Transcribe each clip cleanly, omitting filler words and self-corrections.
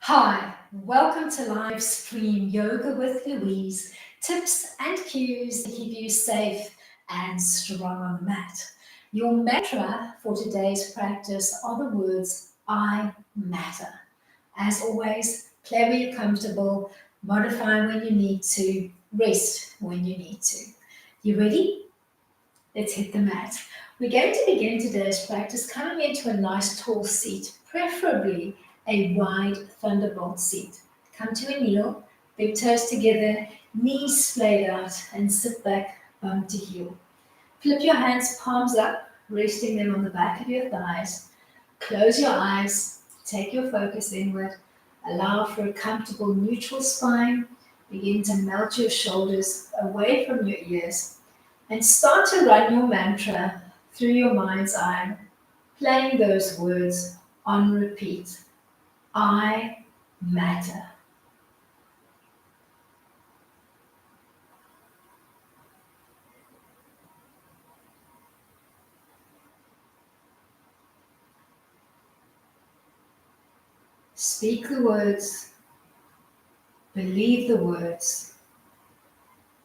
Hi, welcome to live stream yoga with Louise. Tips and cues to keep you safe and strong on the mat. Your mantra for today's practice are the words I matter. As always, play where you're comfortable, modify when you need to, rest when you need to. You ready? Let's hit the mat. We're going to begin today's practice coming into a nice tall seat, preferably a wide thunderbolt seat. Come to a kneel, big toes together, knees splayed out, and sit back, bum to heel. Flip your hands palms up, resting them on the back of your thighs. Close your eyes, take your focus inward, allow for a comfortable neutral spine. Begin to melt your shoulders away from your ears and start to run your mantra through your mind's eye, playing those words on repeat. I matter. Speak the words, believe the words,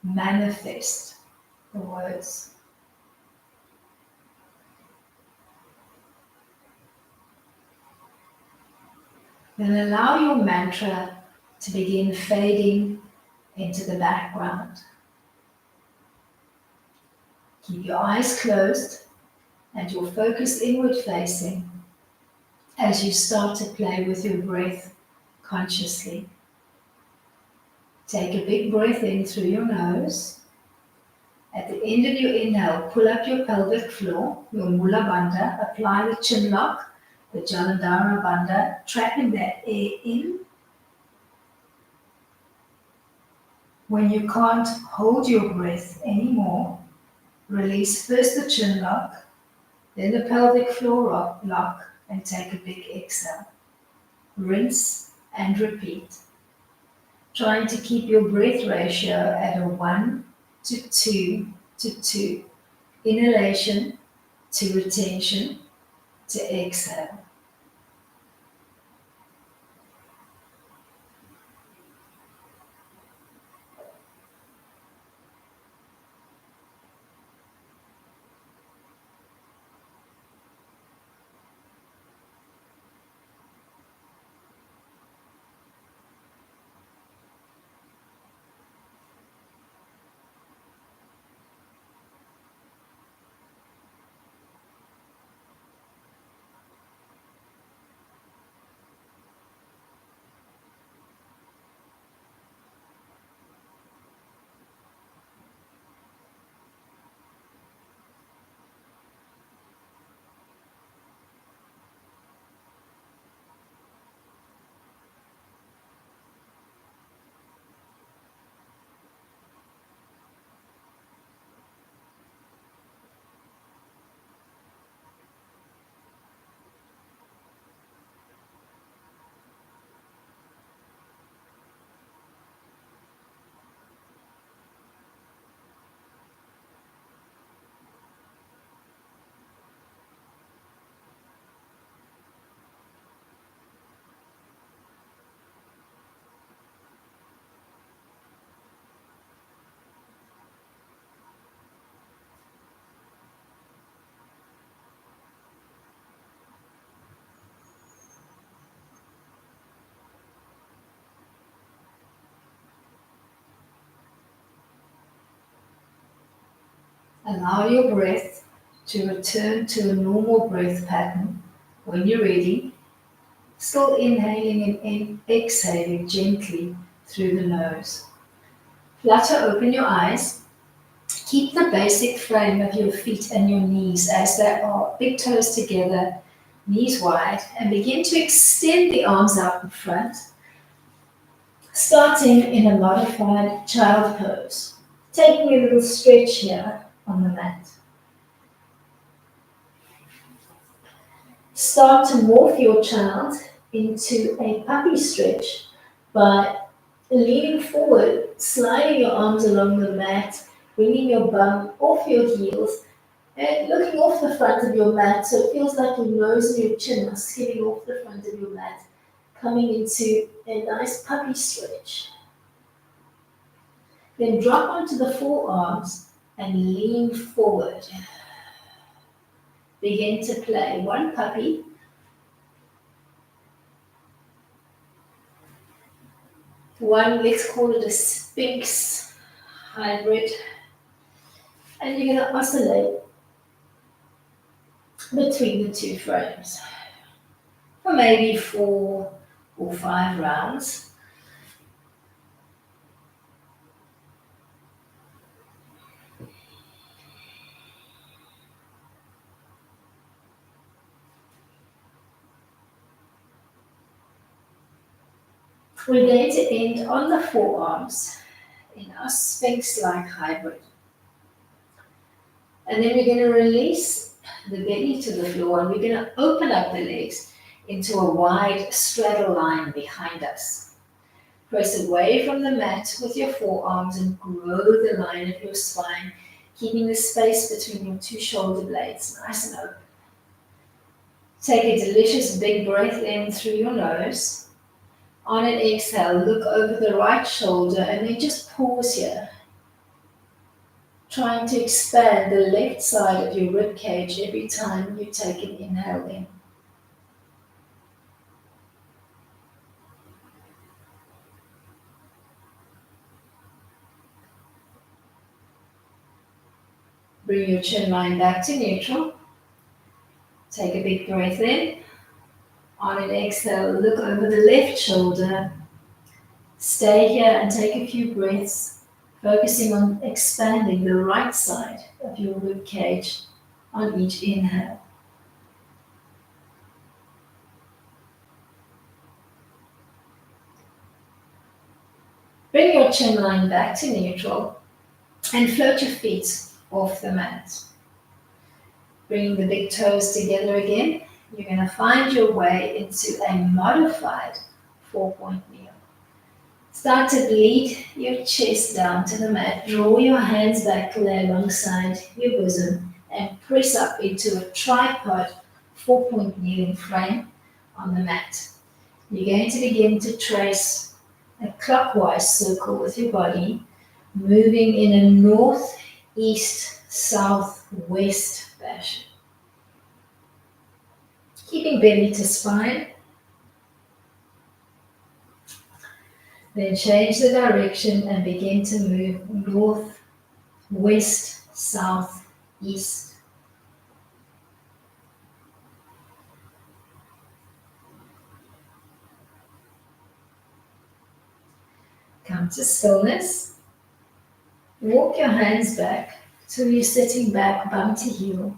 manifest the words. Then allow your mantra to begin fading into the background. Keep your eyes closed and your focus inward facing as you start to play with your breath consciously. Take a big breath in through your nose. At the end of your inhale, pull up your pelvic floor, your Mula Bandha, apply the chin lock, the Jalandhara Bandha, trapping that air in. When you can't hold your breath anymore, release first the chin lock, then the pelvic floor lock, and take a big exhale. Rinse and repeat. Trying to keep your breath ratio at a 1 to 2 to 2. Inhalation to retention to exhale. Allow your breath to return to a normal breath pattern when you're ready, still inhaling and exhaling gently through the nose. Flutter open your eyes. Keep the basic frame of your feet and your knees as they are, big toes together, knees wide, and begin to extend the arms out in front, starting in a modified child pose. Taking a little stretch here on the mat. Start to morph your child into a puppy stretch by leaning forward, sliding your arms along the mat, bringing your bum off your heels, and looking off the front of your mat so it feels like your nose and your chin are skimming off the front of your mat. coming into a nice puppy stretch. Then drop onto the forearms and lean forward. Begin to play one puppy, one, let's call it a Sphinx hybrid, and you're going to oscillate between the two frames for maybe 4 or 5 rounds. We're going to end on the forearms in our Sphinx-like hybrid. And then we're going to release the belly to the floor, and we're going to open up the legs into a wide straddle line behind us. Press away from the mat with your forearms and grow the line of your spine, keeping the space between your two shoulder blades nice and open. Take a delicious big breath in through your nose. On an exhale, look over the right shoulder and then just pause here, trying to expand the left side of your rib cage every time you take an inhale in. Bring your chin line back to neutral. Take a big breath in. On an exhale, look over the left shoulder. Stay here and take a few breaths, focusing on expanding the right side of your rib cage on each inhale. Bring your chin line back to neutral and float your feet off the mat. Bringing the big toes together again, you're going to find your way into a modified 4-point kneel. Start to bleed your chest down to the mat. Draw your hands back, lay alongside your bosom, and press up into a tripod 4-point kneeling frame on the mat. You're going to begin to trace a clockwise circle with your body, moving in a north, east, south, west fashion. Keeping belly to spine. Then change the direction and begin to move north, west, south, east. Come to stillness. Walk your hands back till you're sitting back, bum to heel.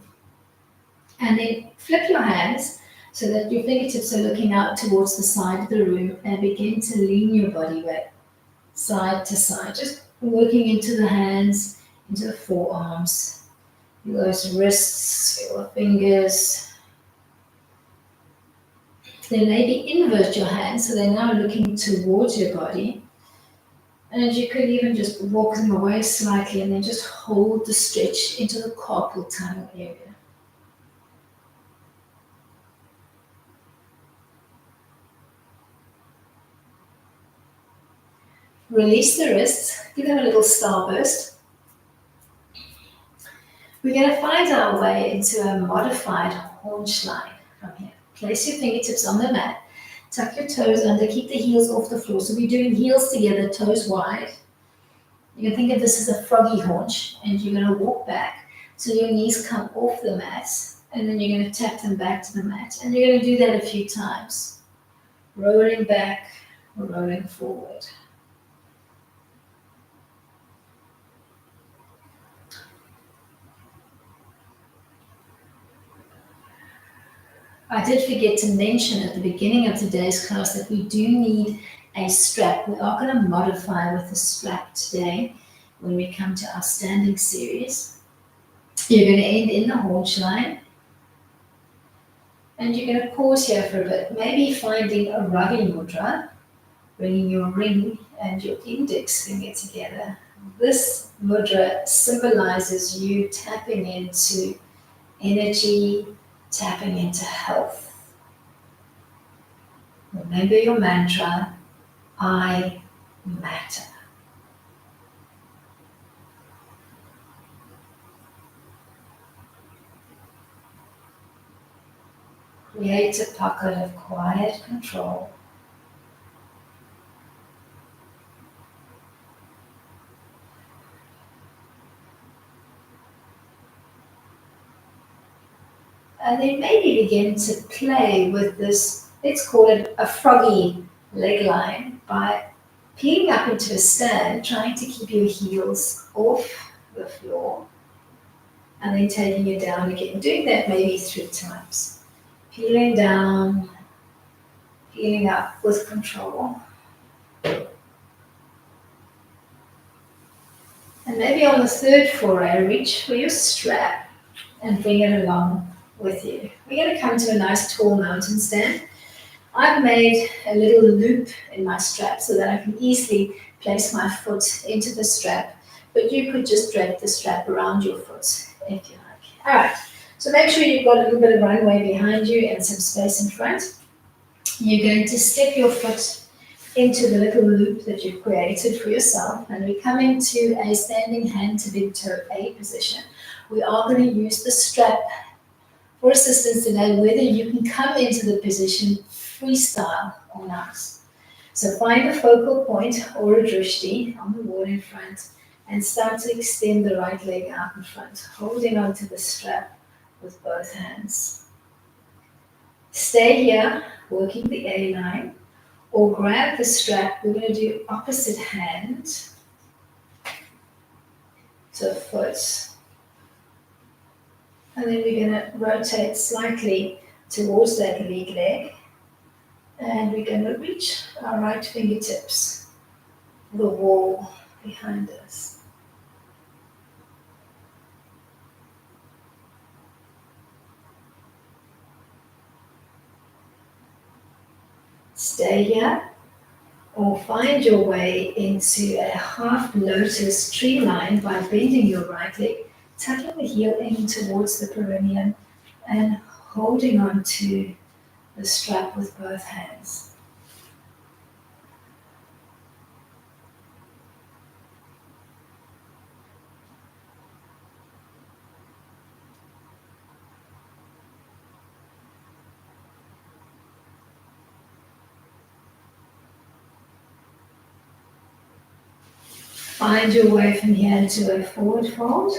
And then flip your hands so that your fingertips are looking out towards the side of the room, and begin to lean your body back side to side, just working into the hands, into the forearms, those wrists, your fingers. Then maybe invert your hands so they're now looking towards your body. And you could even just walk them away slightly and then just hold the stretch into the carpal tunnel area. Release the wrists, give them a little starburst. We're going to find our way into a modified haunch line from here. Place your fingertips on the mat, tuck your toes under, keep the heels off the floor. So we're doing heels together, toes wide. You can think of this as a froggy haunch, and you're going to walk back till your knees come off the mat, and then you're going to tap them back to the mat. And you're going to do that a few times. Rolling back, rolling forward. I did forget to mention at the beginning of today's class that we do need a strap. We are going to modify with a strap today when we come to our standing series. You're going to end in the haunch line, and you're going to pause here for a bit, maybe finding a Ravi Mudra, bringing your ring and your index finger together. This mudra symbolizes you tapping into energy, tapping into health. Remember your mantra, I matter. Create a pocket of quiet control. And then maybe begin to play with this, let's call it a froggy leg line, by peeling up into a stand, trying to keep your heels off the floor, and then taking it down again. Doing that maybe 3 times. Peeling down, peeling up with control. And maybe on the third foray, reach for your strap and bring it along with you. We're going to come to a nice tall mountain stand. I've made a little loop in my strap so that I can easily place my foot into the strap, but you could just drape the strap around your foot if you like. All right, so make sure you've got a little bit of runway behind you and some space in front. You're going to step your foot into the little loop that you've created for yourself, and we come into a standing hand to big toe A position. We are going to use the strap for assistance today, whether you can come into the position freestyle or not. So find a focal point or a drishti on the wall in front and start to extend the right leg out in front, holding onto the strap with both hands. Stay here, working the A line, or grab the strap. We're going to do opposite hand to foot. And then we're going to rotate slightly towards that lead leg. And we're going to reach our right fingertips to the wall behind us. Stay here, or find your way into a half lotus tree line by bending your right leg, tucking the heel in towards the perineum and holding on to the strap with both hands. Find your way from here into a forward fold.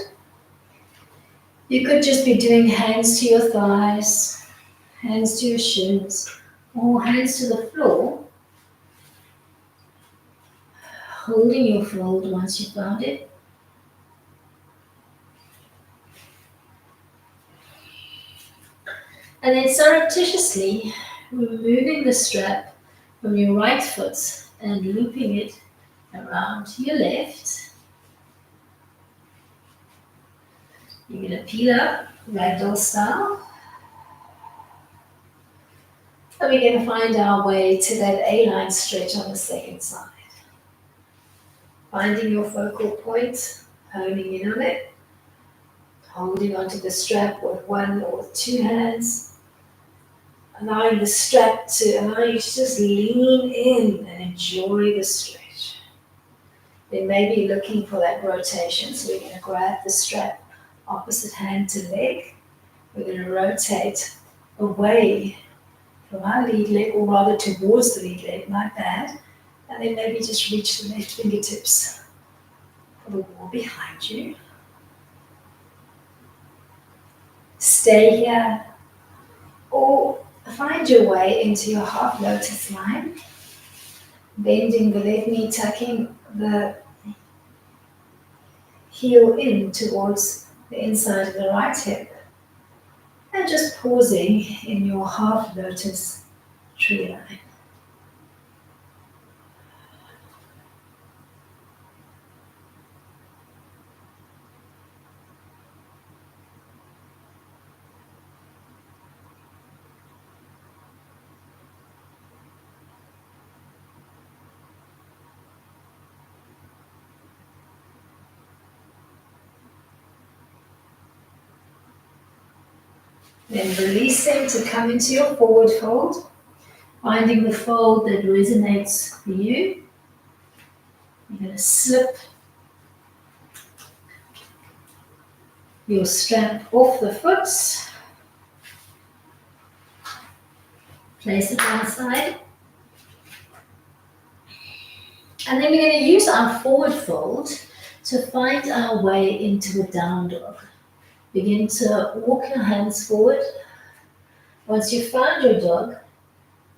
You could just be doing hands to your thighs, hands to your shins, or hands to the floor, holding your fold once you found it. And then surreptitiously removing the strap from your right foot and looping it around to your left. You're going to peel up, ragdoll style. And we're going to find our way to that A-line stretch on the second side. Finding your focal point, honing in on it, holding onto the strap with 1 or 2 hands, allowing the strap to allow you to just lean in and enjoy the stretch. Then maybe looking for that rotation, so we're going to grab the strap opposite hand to leg. We're going to rotate away from our lead leg, or rather towards the lead leg, like that. And then maybe just reach the left fingertips for the wall behind you. Stay here, or find your way into your half lotus line, bending the left knee, tucking the heel in towards the inside of the right hip, and just pausing in your half lotus tree line. Then releasing to come into your forward fold. Finding the fold that resonates for you. You're going to slip your strap off the foot. Place it one side. And then we're going to use our forward fold to find our way into a down dog. Begin to walk your hands forward. Once you've found your dog,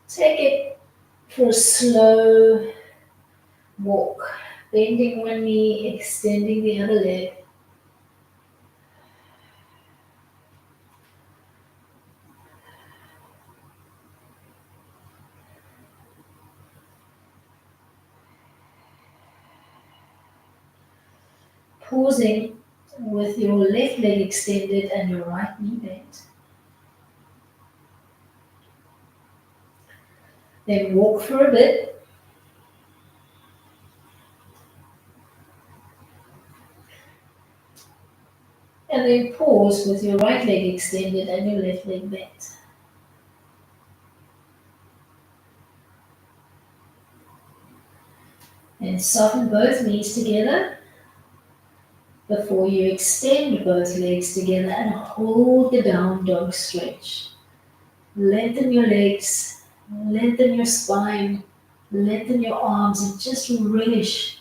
take it for a slow walk. Bending one knee, extending the other leg. Pausing with your left leg extended and your right knee bent. Then walk for a bit. And then pause with your right leg extended and your left leg bent. And soften both knees together before you extend both legs together and hold the down dog stretch. Lengthen your legs, lengthen your spine, lengthen your arms, and just relish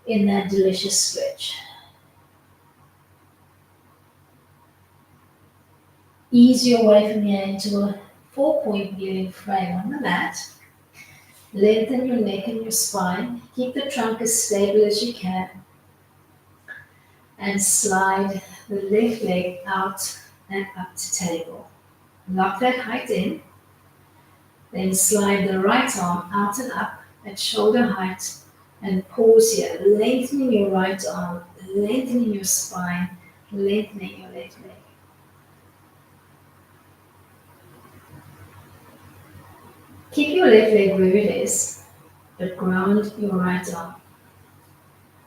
in that delicious stretch. Ease your way from here into a 4-point kneeling frame on the mat. Lengthen your neck and your spine. Keep the trunk as stable as you can. And slide the left leg out and up to table. Lock that height in. Then slide the right arm out and up at shoulder height and pause here. Lengthening your right arm, lengthening your spine, lengthening your left leg. Keep your left leg where it is, but ground your right arm.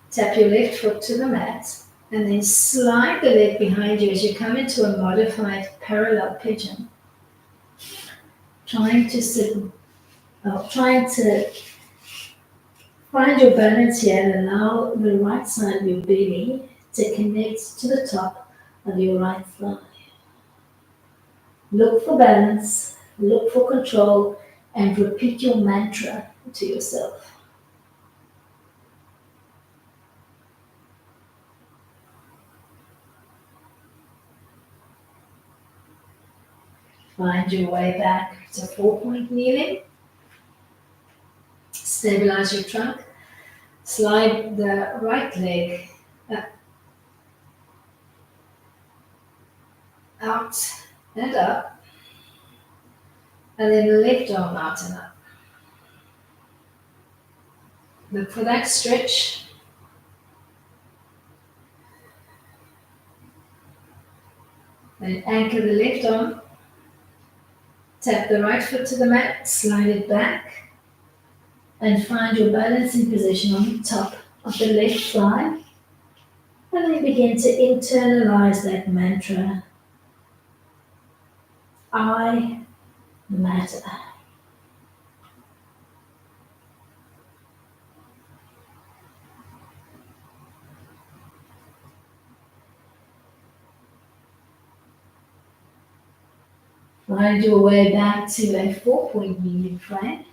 Tap your left foot to the mat and then slide the leg behind you as you come into a modified parallel pigeon. Trying to find your balance here and allow the right side of your belly to connect to the top of your right thigh. Look for balance, look for control, and repeat your mantra to yourself. Find your way back to 4-point kneeling. Stabilize your trunk. Slide the right leg out and up. And then the left arm out and up. Look for that stretch. Then anchor the left arm. Tap the right foot to the mat, slide it back, and find your balancing position on the top of the left thigh. And then begin to internalize that mantra. I matter. Find your way back to a 4-point kneeling frame.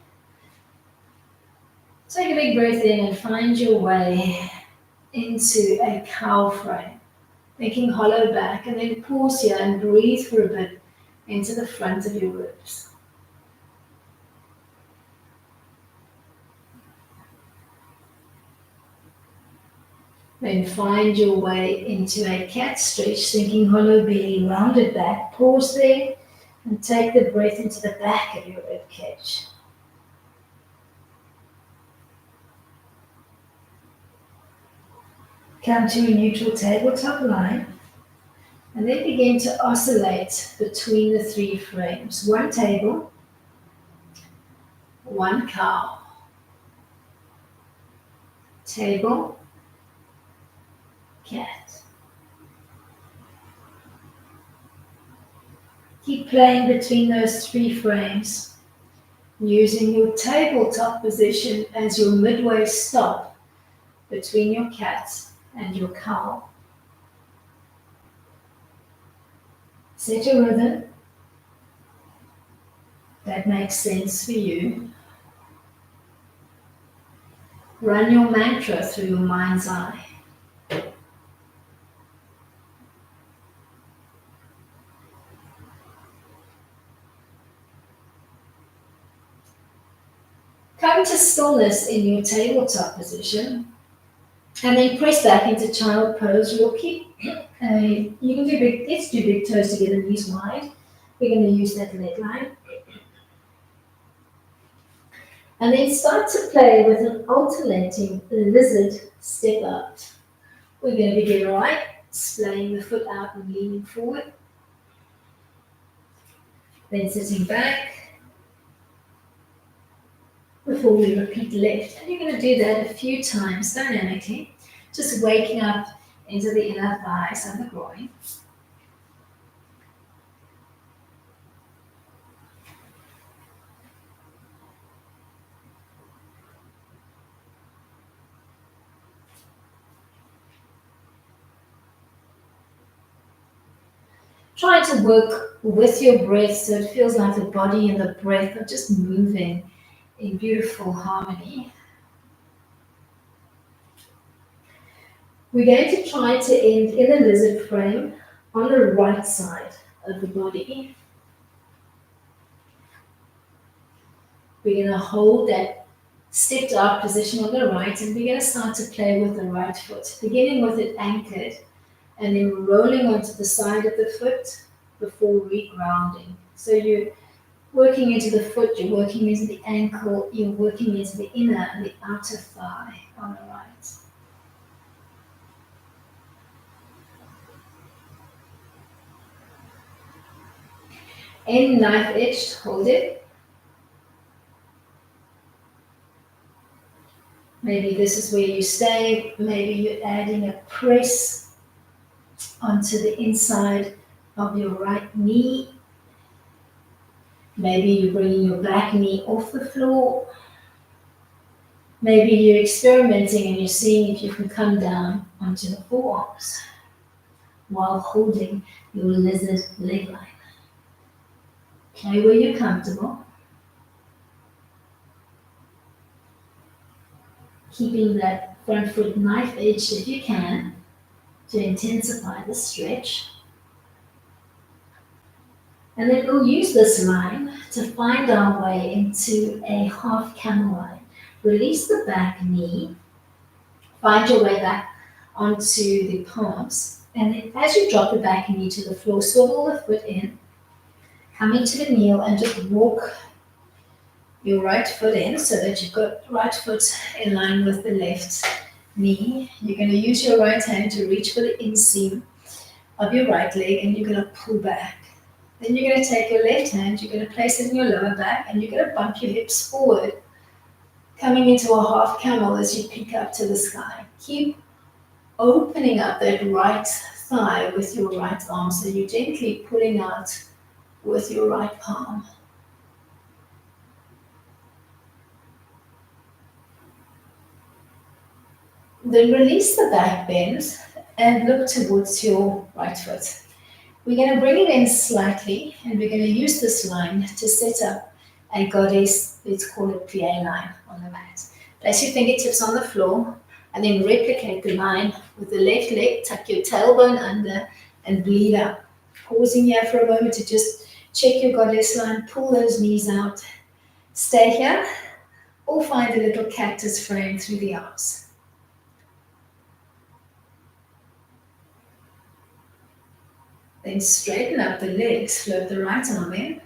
Take a big breath in and find your way into a cow frame. Making hollow back, and then pause here and breathe for a bit into the front of your ribs. Then find your way into a cat stretch, sinking hollow belly, rounded back. Pause there and take the breath into the back of your rib cage. Come to a neutral tabletop line and then begin to oscillate between the 3 frames. 1 table, 1 cow. Table, cat. Keep playing between those 3 frames using your tabletop position as your midway stop between your cat and your cow. Set a rhythm that makes sense for you. Run your mantra through your mind's eye. Come to stillness in your tabletop position and then press back into child pose. We'll keep, you can do let's do big toes together, knees wide. We're going to use that leg line. And then start to play with an alternating lizard step out. We're going to begin right, splaying the foot out and leaning forward. Then sitting back before we repeat left. And you're going to do that a few times dynamically, just waking up into the inner thighs and the groin. Try to work with your breath so it feels like the body and the breath are just moving in beautiful harmony. We're going to try to end in a lizard frame on the right side of the body. We're going to hold that stepped out position on the right and we're going to start to play with the right foot, beginning with it anchored and then rolling onto the side of the foot before regrounding. So you're working into the foot, you're working into the ankle, you're working into the inner and the outer thigh on the right. End knife edged, hold it. Maybe this is where you stay, maybe you're adding a press onto the inside of your right knee. Maybe you're bringing your back knee off the floor. Maybe you're experimenting and you're seeing if you can come down onto the forearms while holding your lizard leg line. Play where you're comfortable. Keeping that front foot knife edged if you can to intensify the stretch. And then we'll use this line to find our way into a half camel line. Release the back knee, find your way back onto the palms. And then as you drop the back knee to the floor, swivel the foot in, come into the kneel and just walk your right foot in so that you've got right foot in line with the left knee. You're going to use your right hand to reach for the inseam of your right leg and you're going to pull back. Then you're going to take your left hand, you're going to place it in your lower back and you're going to bump your hips forward, coming into a half camel as you peek up to the sky. Keep opening up that right thigh with your right arm, so you're gently pulling out with your right palm. Then release the back bend and look towards your right foot. We're going to bring it in slightly and we're going to use this line to set up a goddess, let's call it plie line on the mat. Place your fingertips on the floor and then replicate the line with the left leg, tuck your tailbone under and bleed up. Pausing here for a moment to just check your goddess line, pull those knees out, stay here or find a little cactus frame through the arms. Then straighten up the legs, float the right arm in,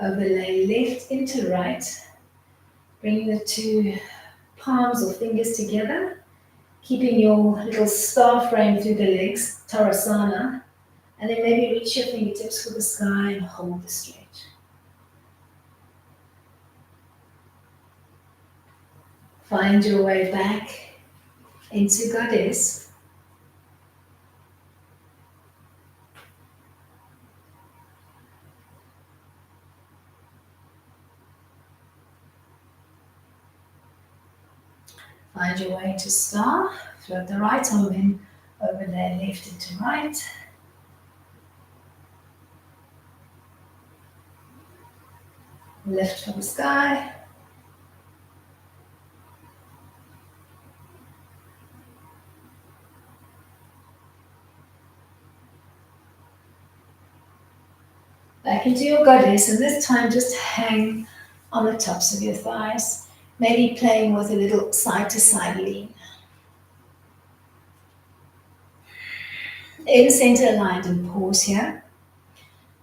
overlay left into right, bringing the two palms or fingers together, keeping your little star frame through the legs, Tarasana, and then maybe reach your fingertips for the sky and hold the stretch. Find your way back into Goddess. Find your way to star. Float the right arm in, over there, left into right. Lift for the sky. Back into your goddess, and this time just hang on the tops of your thighs, maybe playing with a little side to side lean. In center aligned and pause here.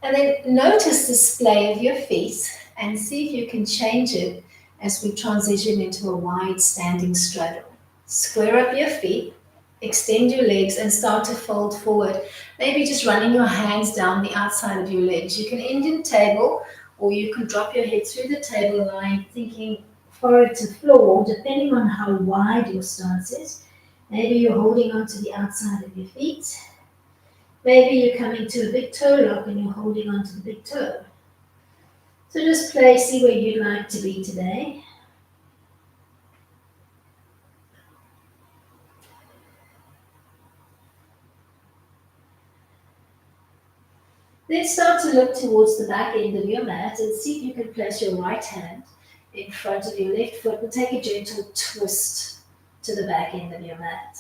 And then notice the splay of your feet and see if you can change it as we transition into a wide standing straddle. Square up your feet, extend your legs and start to fold forward. Maybe just running your hands down the outside of your legs. You can end in table or you can drop your head through the table line thinking forward to floor, depending on how wide your stance is. Maybe you're holding onto the outside of your feet. Maybe you're coming to a big toe lock and you're holding onto the big toe. So just play, see where you'd like to be today. Then start to look towards the back end of your mat and see if you can place your right hand in front of your left foot and take a gentle twist to the back end of your mat.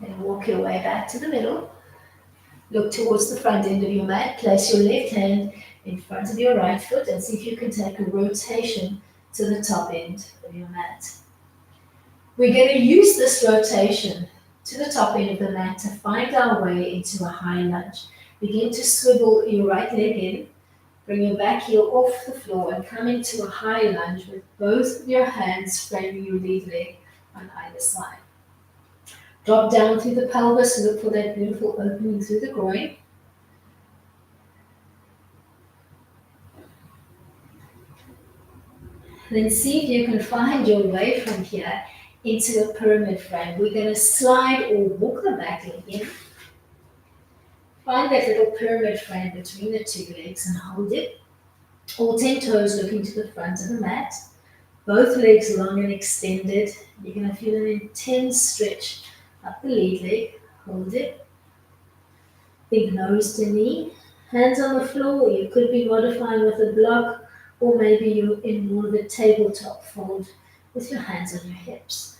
Then walk your way back to the middle. Look towards the front end of your mat. Place your left hand in front of your right foot and see if you can take a rotation to the top end of your mat. We're going to use this rotation to the top end of the mat to find our way into a high lunge. Begin to swivel your right leg in, bring your back heel off the floor and come into a high lunge with both of your hands framing your lead leg on either side. Drop down through the pelvis, look for that beautiful opening through the groin. Then see if you can find your way from here into a pyramid frame. We're going to slide or walk the back leg in. Find that little pyramid frame between the two legs and hold it. All 10 toes looking to the front of the mat. Both legs long and extended. You're going to feel an intense stretch up the lead leg. Hold it. Big nose to knee. Hands on the floor. You could be modifying with a block, or maybe you're in more of a tabletop fold with your hands on your hips.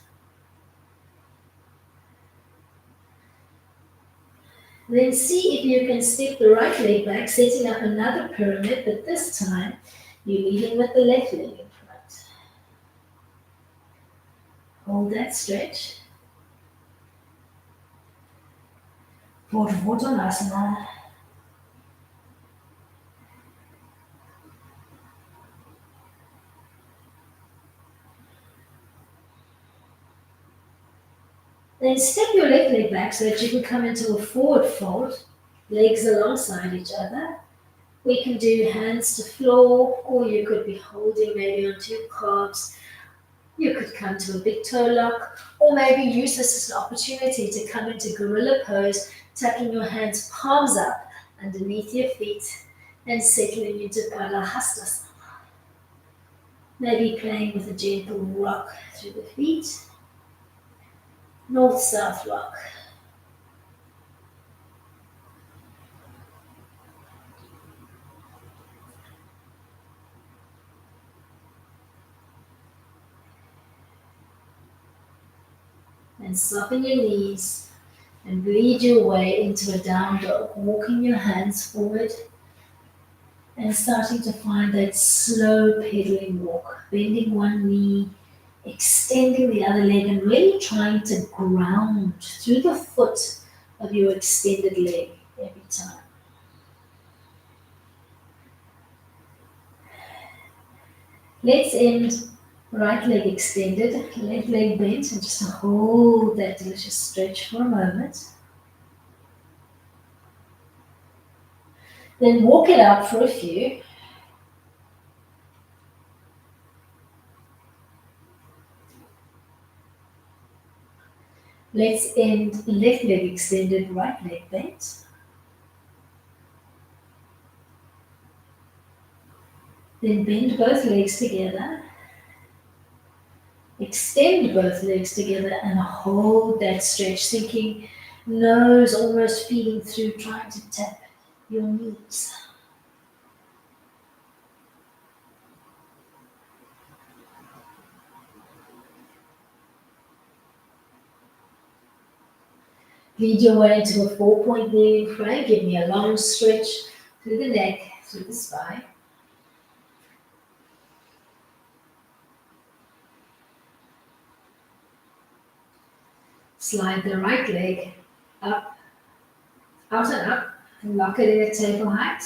Then see if you can step the right leg back, setting up another pyramid, but this time you're leading with the left leg in front. Hold that stretch. Urdhva. Then step your left leg back so that you can come into a forward fold, legs alongside each other. We can do hands to floor, or you could be holding maybe onto your calves. You could come to a big toe lock, or maybe use this as an opportunity to come into gorilla pose, tucking your hands palms up underneath your feet and settling into Padahastasana. Maybe playing with a gentle rock through the feet. North-south rock. And soften your knees and lead your way into a down dog, walking your hands forward and starting to find that slow pedaling walk, bending one knee, extending the other leg and really trying to ground through the foot of your extended leg every time. Let's end right leg extended, left leg bent, and just hold that delicious stretch for a moment. Then walk it out for a few. Let's end left leg extended, right leg bent. Then bend both legs together, extend both legs together and hold that stretch, thinking nose almost feeling through, trying to tap your knees. Lead your way into a 4-point kneeling frame. Give me a long stretch through the neck, through the spine. Slide the right leg up, out and up, and lock it in at table height.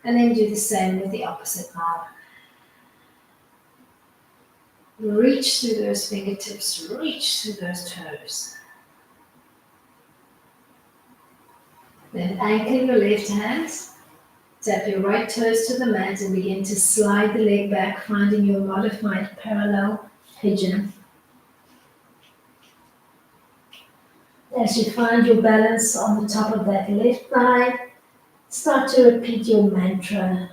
And then do the same with the opposite arm. Reach through those fingertips, reach through those toes. Then anchor your left hand, tap your right toes to the mat and begin to slide the leg back, finding your modified parallel pigeon. As you find your balance on the top of that left thigh, start to repeat your mantra.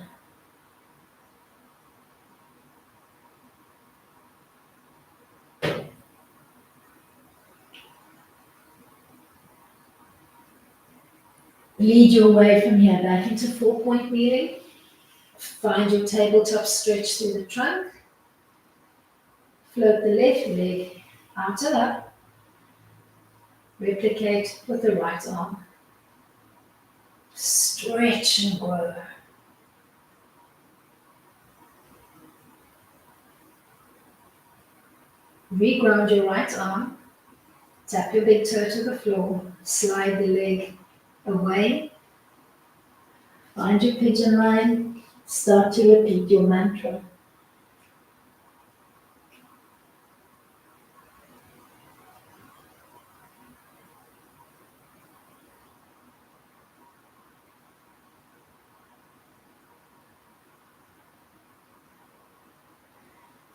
Lead your way from here back into 4-point kneeling. Find your tabletop stretch through the trunk. Float the left leg out and up. Replicate with the right arm. Stretch and grow. Reground your right arm. Tap your big toe to the floor. Slide the leg away. Find your pigeon line. Start to repeat your mantra.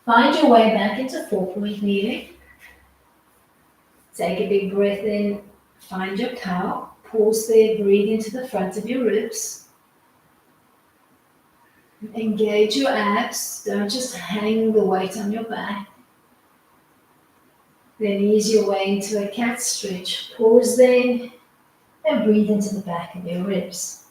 Find your way back into 4-point kneeling. Take a big breath in. Find your cow. Pause there. Breathe into the front of your ribs. Engage your abs. Don't just hang the weight on your back. Then ease your way into a cat stretch. Pause there and breathe into the back of your ribs.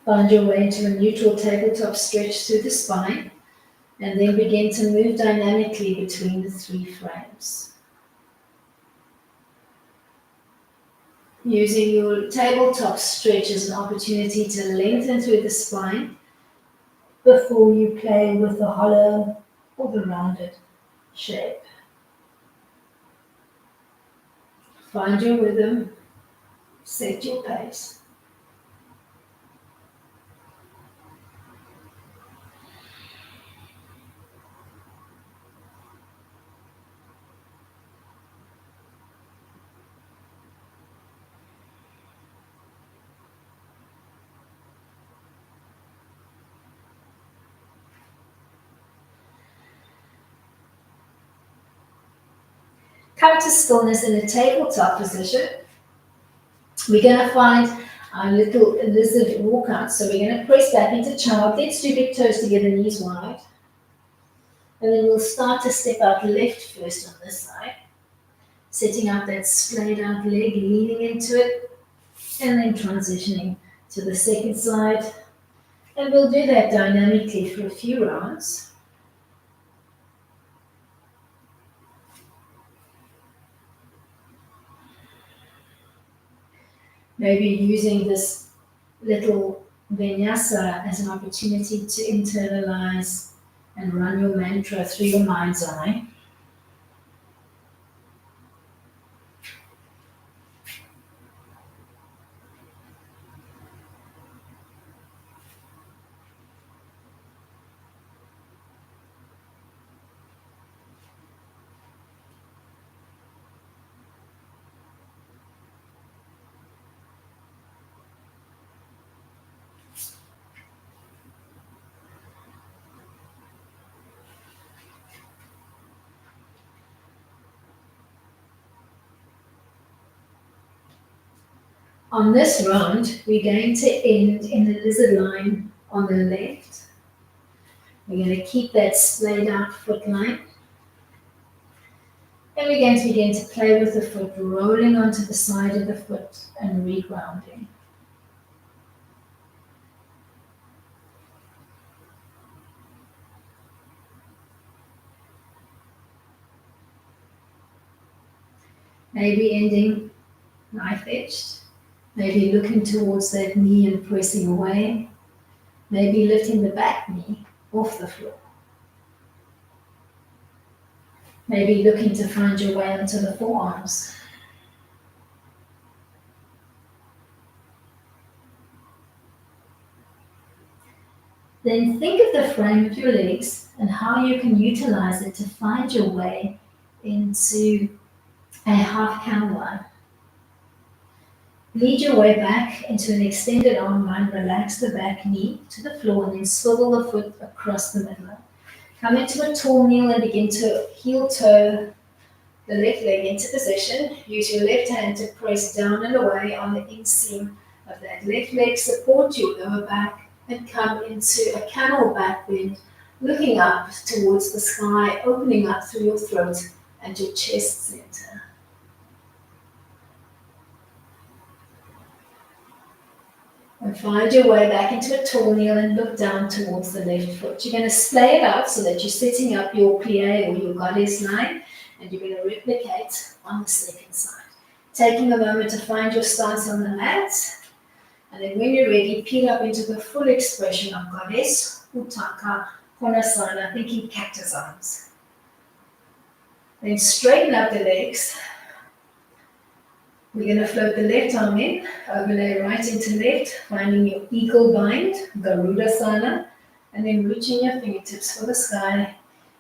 Find your way into a neutral tabletop stretch through the spine, and then begin to move dynamically between the 3 frames. Using your tabletop stretch as an opportunity to lengthen through the spine before you play with the hollow or the rounded shape. Find your rhythm, set your pace. Come to stillness in a tabletop position. We're going to find our little lizard walkout. So we're going to press back into child. Let's do big toes together, knees wide. And then we'll start to step out left first on this side. Setting up that splayed out leg, leaning into it. And then transitioning to the second side. And we'll do that dynamically for a few rounds. Maybe using this little vinyasa as an opportunity to internalize and run your mantra through your mind's eye. On this round, we're going to end in the lizard line on the left. We're going to keep that splayed out foot line. And we're going to begin to play with the foot, rolling onto the side of the foot and regrounding. Maybe ending knife-edged. Maybe looking towards that knee and pressing away. Maybe lifting the back knee off the floor. Maybe looking to find your way onto the forearms. Then think of the frame of your legs and how you can utilize it to find your way into a half cow line. Lead your way back into an extended arm line. Relax the back knee to the floor and then swivel the foot across the middle. Come into a tall kneel and begin to heel toe the left leg into position. Use your left hand to press down and away on the inseam of that left leg. Support your lower back and come into a camel back bend, looking up towards the sky, opening up through your throat and your chest center. And find your way back into a tall kneel and look down towards the left foot. You're going to splay it out so that you're setting up your plie or your goddess line, and you're going to replicate on the second side. Taking a moment to find your stance on the mat, and then when you're ready, peel up into the full expression of goddess, Uttaka, Konasana, thinking cactus arms. Then straighten up the legs. We're going to float the left arm in, overlay right into left, finding your eagle bind, Garudasana, and then reaching your fingertips for the sky.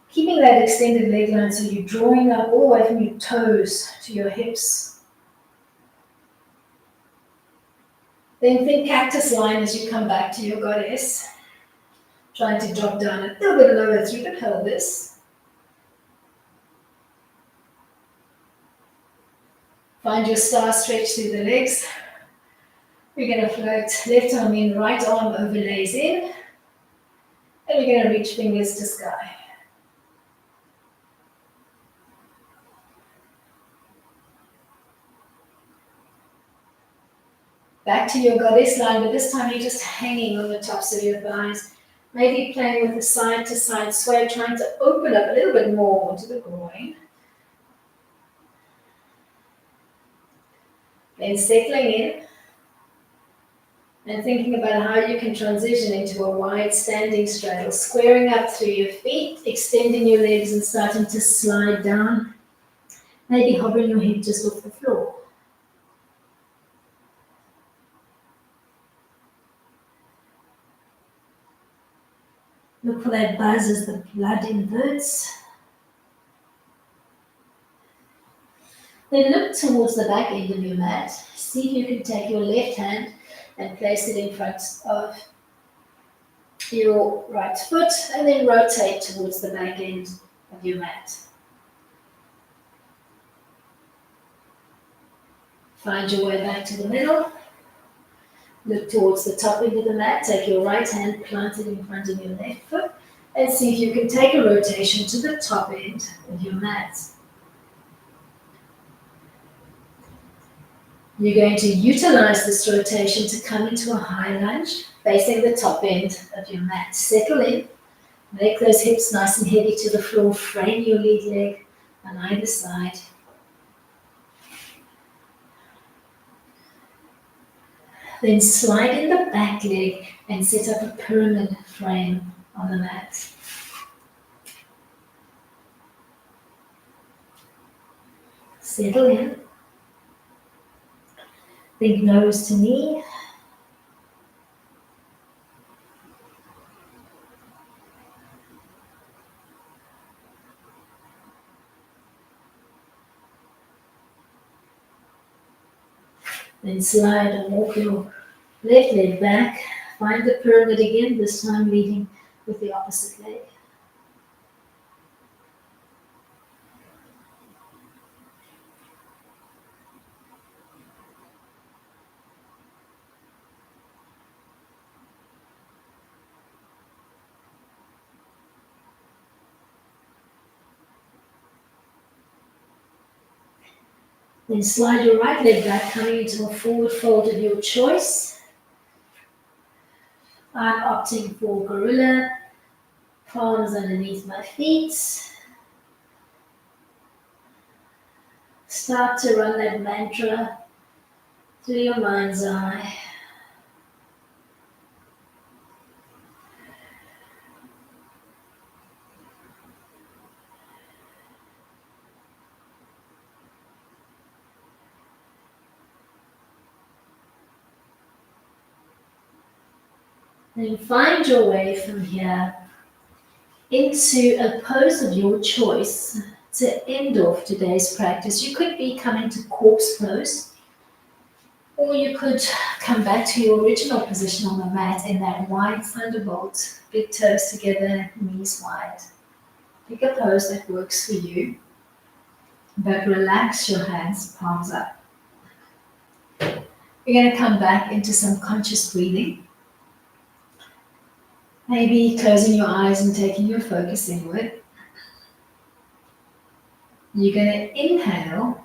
Keeping that extended leg line so you're drawing up all the way from your toes to your hips. Then think cactus line as you come back to your goddess. Trying to drop down a little bit lower through the pelvis. Find your star stretch through the legs. We're going to float left arm in, right arm overlays in. And we're going to reach fingers to sky. Back to your goddess line, but this time you're just hanging on the tops of your thighs. Maybe playing with the side to side sway, trying to open up a little bit more to the groin. Then settling in and thinking about how you can transition into a wide standing straddle, squaring up through your feet, extending your legs and starting to slide down. Maybe hovering your head just off the floor. Look for that buzz as the blood inverts. Then look towards the back end of your mat. See if you can take your left hand and place it in front of your right foot and then rotate towards the back end of your mat. Find your way back to the middle. Look towards the top end of the mat. Take your right hand, plant it in front of your left foot and see if you can take a rotation to the top end of your mat. You're going to utilize this rotation to come into a high lunge, facing the top end of your mat. Settle in, make those hips nice and heavy to the floor, frame your lead leg on either side. Then slide in the back leg and set up a pyramid frame on the mat. Settle in. Think nose to knee. Then slide and walk your left leg back. Find the pyramid again, this time leading with the opposite leg. Then slide your right leg back, coming into a forward fold of your choice. I'm opting for gorilla, palms underneath my feet. Start to run that mantra through your mind's eye. Then find your way from here into a pose of your choice to end off today's practice. You could be coming to corpse pose, or you could come back to your original position on the mat in that wide thunderbolt, big toes together, knees wide. Pick a pose that works for you, but relax your hands, palms up. You're going to come back into some conscious breathing. Maybe closing your eyes and taking your focus inward. You're going to inhale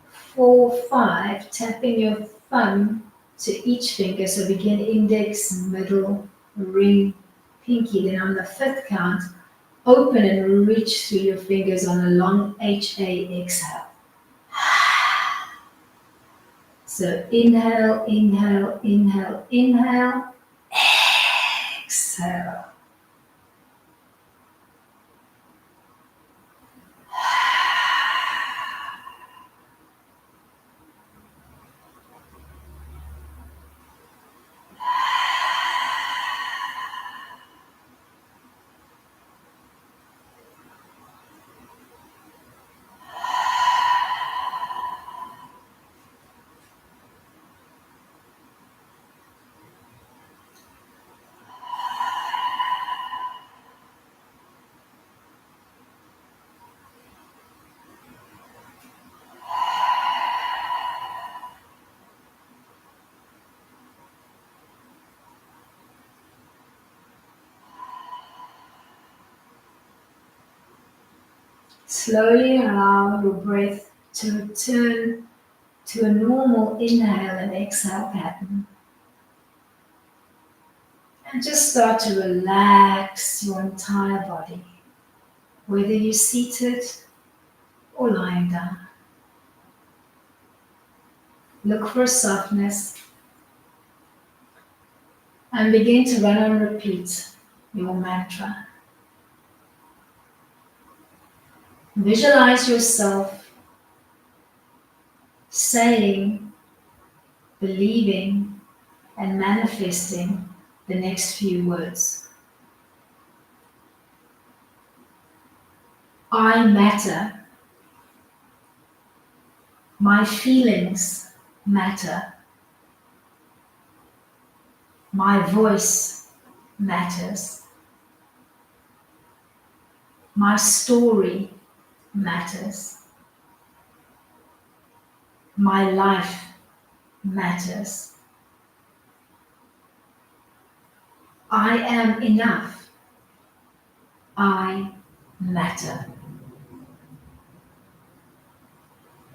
4, 5, tapping your thumb to each finger. So begin index, middle, ring, pinky. Then on the 5th count, open and reach through your fingers on a long HA exhale. So inhale, inhale, inhale, inhale, exhale. Slowly allow your breath to return to a normal inhale and exhale pattern. And just start to relax your entire body, whether you're seated or lying down. Look for softness and begin to run and repeat your mantra. Visualize yourself saying, believing, and manifesting the next few words. I matter. My feelings matter. My voice matters. My story matters. My life matters. I am enough. I matter.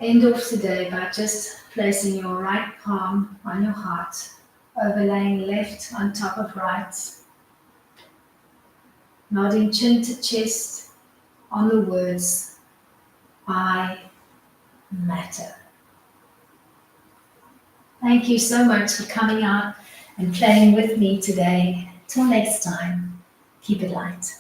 End off today by just placing your right palm on your heart, overlaying left on top of right, nodding chin to chest on the words, I matter. Thank you so much for coming out and playing with me today. Till next time, keep it light.